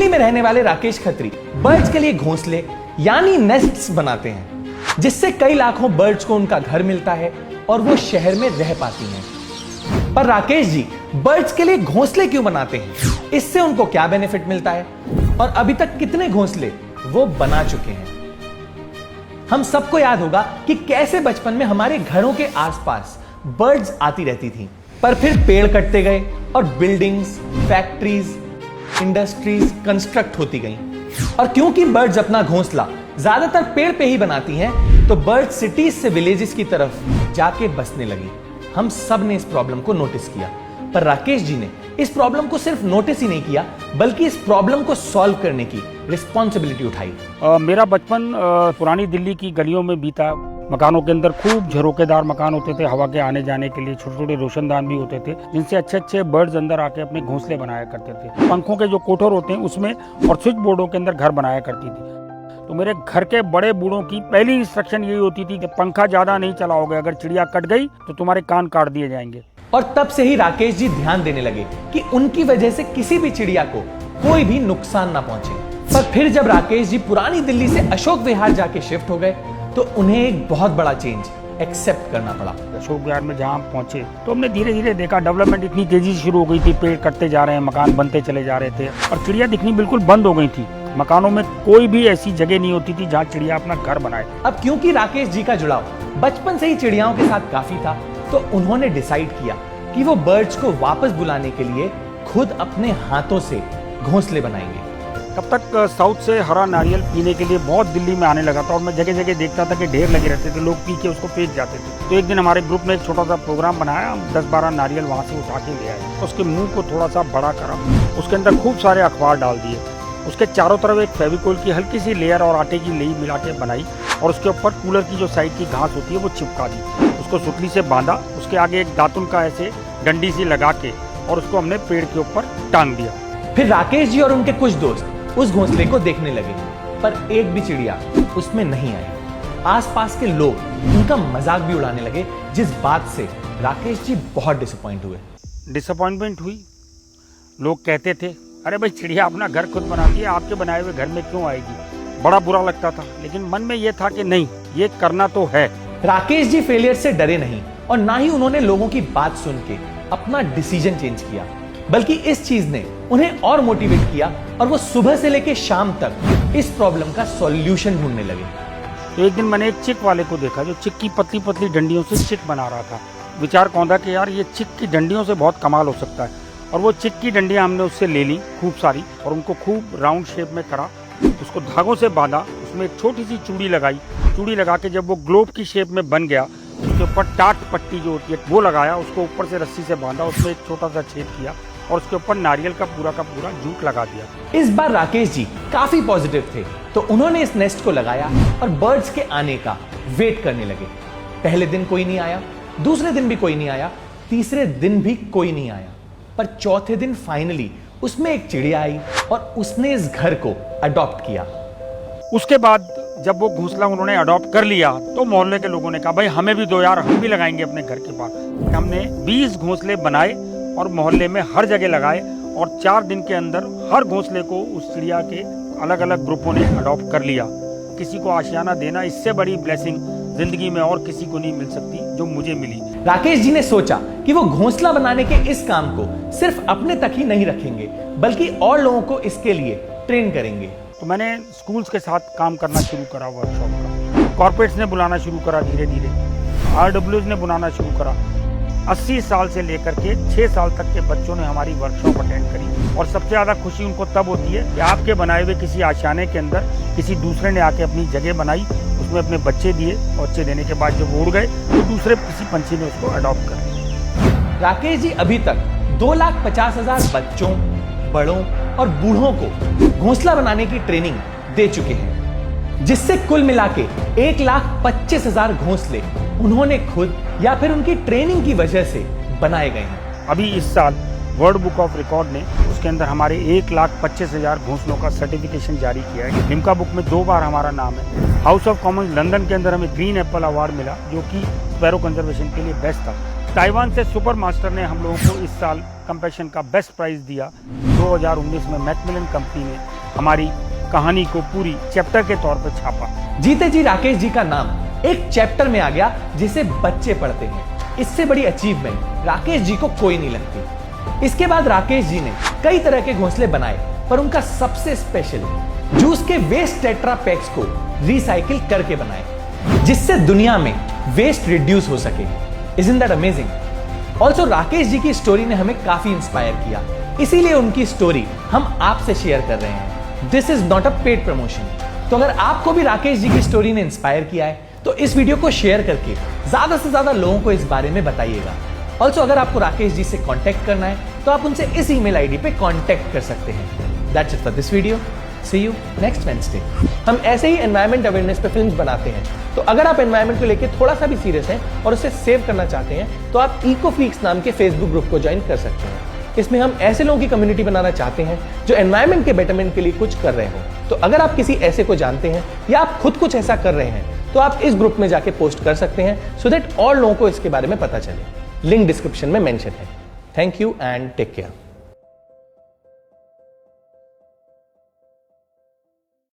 दिल्ली में रहने वाले राकेश खत्री बर्ड्स के लिए घोंसले यानी नेस्ट्स बनाते हैं, जिससे कई लाखों बर्ड्स को उनका घर मिलता है और वो शहर में रह पाती हैं। पर राकेश जी बर्ड्स के लिए घोंसले क्यों बनाते हैं, इससे उनको क्या बेनिफिट मिलता है और अभी तक कितने घोंसले वो बना चुके हैं। हम सबको याद होगा कि कैसे बचपन में हमारे घरों के आसपास बर्ड्स आती रहती थी, पर फिर पेड़ कटते गए और बिल्डिंग्स, फैक्ट्रीज, इंडस्ट्रीज कंस्ट्रक्ट होती गई। और क्योंकि बर्ड्स अपना घोंसला ज्यादातर पेड़ पे ही बनाती हैं, तो बर्ड्स सिटीज से विलेजेस की तरफ जाके बसने लगी। हम सब ने इस प्रॉब्लम को नोटिस किया, पर राकेश जी ने इस प्रॉब्लम को सिर्फ नोटिस ही नहीं किया, बल्कि इस प्रॉब्लम को सॉल्व करने की रिस्पॉन्सिबिलिटी उठाई। मेरा बचपन पुरानी दिल्ली की गलियों में बीता। मकानों के अंदर खूब झरोकेदार मकान होते थे, हवा के आने जाने के लिए छोटे छोटे रोशनदान भी होते थे, जिनसे अच्छे अच्छे बर्ड्स अंदर आके अपने घोंसले बनाया करते थे। पंखों के जो कोठर होते हैं उसमें और स्विच बोर्डों के अंदर घर बनाया करती थी। तो मेरे घर के बड़े बूढ़ों की पहली इंस्ट्रक्शन यही होती थी कि पंखा ज्यादा नहीं चलाओगे, अगर चिड़िया कट गई तो तुम्हारे कान काट दिए जाएंगे। और तब से ही राकेश जी ध्यान देने लगे कि उनकी वजह से किसी भी चिड़िया को कोई भी नुकसान ना पहुंचे। पर फिर जब राकेश जी पुरानी दिल्ली से अशोक विहार जाके शिफ्ट हो गए, तो उन्हें एक बहुत बड़ा चेंज एक्सेप्ट करना पड़ा। अशोक विहार में जहाँ हम पहुंचे तो हमने धीरे धीरे देखा डेवलपमेंट इतनी तेजी से शुरू हो गई थी, पेड़ कटते जा रहे हैं, मकान बनते चले जा रहे थे और चिड़िया दिखनी बिल्कुल बंद हो गई थी। मकानों में कोई भी ऐसी जगह नहीं होती थी जहाँ चिड़िया अपना घर बनाए। अब क्योंकि राकेश जी का जुड़ाव बचपन से ही चिड़ियाओं के साथ काफी था, तो उन्होंने डिसाइड किया कि वो बर्ड्स को वापस बुलाने के लिए खुद अपने हाथों से घोंसले बनाएंगे। तब तक साउथ से हरा नारियल पीने के लिए बहुत दिल्ली में आने लगा था और मैं जगह जगह देखता था कि ढेर लगे रहते थे, लोग पी के उसको फेंक जाते थे। तो एक दिन हमारे ग्रुप ने एक छोटा सा प्रोग्राम बनाया, हम 10-12 नारियल वहाँ से उठा के ले आए, उसके मुंह को थोड़ा सा बड़ा करा, उसके अंदर खूब सारे अखबार डाल दिए, उसके चारों तरफ एक फेविकोल की हल्की सी लेयर और आटे की लेई मिला के बनाई और उसके ऊपर कूलर की जो साइड की घास होती है वो चिपका दी, उसको सुतली से बांधा, उसके आगे एक दातुन का ऐसे डंडी सी लगा के और उसको हमने पेड़ के ऊपर टांग दिया। फिर राकेश जी और उनके कुछ दोस्त उस घोंसले को देखने लगे, पर एक भी चिड़िया उसमें नहीं आई। आसपास के लोग उनका मजाक भी उड़ाने लगे, जिस बात से राकेश जी बहुत डिसअपॉइंटमेंट हुई। लोग कहते थे अरे भाई चिड़िया अपना घर खुद बनाती है, आपके बनाए हुए घर में क्यों आएगी। बड़ा बुरा लगता था, लेकिन मन में यह था कि नहीं, ये करना तो है। राकेश जी फेलियर से डरे नहीं और ना ही उन्होंने लोगों की बात सुन के अपना डिसीजन चेंज किया, बल्कि इस चीज ने उन्हें और मोटिवेट किया और वो सुबह से लेकर शाम तक इस प्रॉब्लम का सॉल्यूशन ढूंढने लगे। तो एक दिन मैंने एक चिक वाले को देखा जो चिक की पतली पतली डंडियों से चिक बना रहा था। विचार कौंधा कि यार ये चिक की डंडियों से बहुत कमाल हो सकता है, और वो चिक की डंडियां हमने उससे ले ली खूब सारी और उनको खूब राउंड शेप में करा, उसको धागों से बांधा, उसमें एक छोटी सी चूड़ी लगाई, चूड़ी लगा के जब वो ग्लोब की शेप में बन गया, उसके ऊपर टाट पट्टी जो होती है वो लगाया, उसको ऊपर से रस्सी से बांधा, उसमें एक छोटा सा छेद किया और उसके ऊपर नारियल का पूरा जूट लगा दिया। इस बार राकेश जी काफी पॉजिटिव थे, तो उन्होंने इस नेस्ट को लगाया और बर्ड्स के आने का वेट करने लगे। पहले दिन कोई नहीं आया, दूसरे दिन भी कोई नहीं आया, तीसरे दिन भी कोई नहीं आया, पर चौथे दिन फाइनली उसमें एक चिड़िया आई और उसने इस घर को अडॉप्ट किया। उसके बाद जब वो घोंसला उन्होंने अडॉप्ट कर लिया तो मोहल्ले के लोगों ने कहा भाई हमें भी दो यार, हम भी लगाएंगे अपने घर के पास। हमने 20 घोंसले बनाए और मोहल्ले में हर जगह लगाए और 4 दिन के अंदर हर घोंसले को उस चिड़िया के अलग अलग ग्रुपों ने अडॉप्ट कर लिया। किसी को आशियाना देना, इससे बड़ी ब्लेसिंग जिंदगी में और किसी को नहीं मिल सकती जो मुझे मिली। राकेश जी ने सोचा कि वो घोंसला बनाने के इस काम को सिर्फ अपने तक ही नहीं रखेंगे, बल्कि और लोगों को इसके लिए ट्रेन करेंगे। तो मैंने स्कूल्स के साथ काम करना शुरू करा, वर्कशॉप का, कॉर्पोरेट्स ने बुलाना शुरू करा, धीरे धीरे RWs ने बुलाना शुरू करा। 80 साल से लेकर के 6 साल तक के बच्चों ने हमारी वर्कशॉप अटेंड करी और सबसे ज़्यादा खुशी उनको तब होती है कि आपके बनाए हुए किसी आशियाने के अंदर किसी दूसरे ने आके अपनी जगह बनाई, उसमें अपने बच्चे दिए, बच्चे देने के बाद जब उड़ गए तो दूसरे किसी पंछी ने उसको अडॉप्ट कर लिया। राकेश जी अभी तक 2,50,000 बच्चों, बड़ों और बूढ़ों को घोंसला बनाने की ट्रेनिंग दे चुके हैं, जिससे कुल मिला के 1,25,000 घोंसले उन्होंने खुद या फिर उनकी ट्रेनिंग की वजह से बनाए गए हैं। अभी इस साल वर्ल्ड बुक ऑफ रिकॉर्ड ने उसके अंदर हमारे 1,25,000 घोंसलों का सर्टिफिकेशन जारी किया है। लिम्का बुक में 2 बार हमारा नाम है। हाउस ऑफ कॉमन्स लंदन के अंदर हमें ग्रीन एप्पल अवार्ड मिला, जो कि स्पैरो कंजर्वेशन के लिए बेस्ट था। ताइवान से सुपर मास्टर ने हम लोगों को इस साल कंपैशन का बेस्ट प्राइज दिया। 2019 में मैकमिलन कंपनी ने हमारी कहानी को पूरी चैप्टर के तौर पर छापा। जीते जी राकेश जी का नाम एक चैप्टर में आ गया जिसे बच्चे पढ़ते हैं। इससे बड़ी अचीवमेंट राकेश जी को कोई नहीं लगती। इसके बाद राकेश जी ने कई तरह के घोंसले बनाए, पर उनका सबसे स्पेशल जूस के वेस्ट टेट्रा पैक्स को रिसाइकिल करके बनाए, जिससे दुनिया में वेस्ट रिड्यूस हो सके। Isn't that amazing? Also, Rakesh ji की स्टोरी ने हमें काफी इंस्पायर किया, इसीलिए उनकी स्टोरी हम आपसे शेयर कर रहे हैं। This is not a paid promotion. तो अगर आपको भी राकेश जी की स्टोरी ने इंस्पायर किया है तो इस वीडियो को शेयर करके ज्यादा से ज्यादा लोगों को इस बारे में बताइएगा। ऑल्सो अगर आपको राकेश जी से कांटेक्ट करना है तो आप उनसे इस ईमेल आईडी पे कांटेक्ट कर सकते हैं। That's it for this video. See you next Wednesday. हम ऐसे ही एनवायरमेंट अवेयरनेस पे फिल्म्स बनाते हैं, तो अगर आप एनवायरमेंट को लेके थोड़ा सा भी सीरियस हैं और उसे सेव करना चाहते हैं तो आप इकोफ्रीक्स नाम के फेसबुक ग्रुप को ज्वाइन कर सकते हैं। इसमें हम ऐसे लोगों की कम्युनिटी बनाना चाहते हैं जो एनवायरमेंट के बेटरमेंट के लिए कुछ कर रहे हो। तो अगर आप किसी ऐसे को जानते हैं या आप खुद कुछ ऐसा कर रहे हैं तो आप इस ग्रुप में जाके पोस्ट कर सकते हैं, सो दैट और लोगों को इसके बारे में पता चले। लिंक डिस्क्रिप्शन में मेंशन है। Thank you and take care.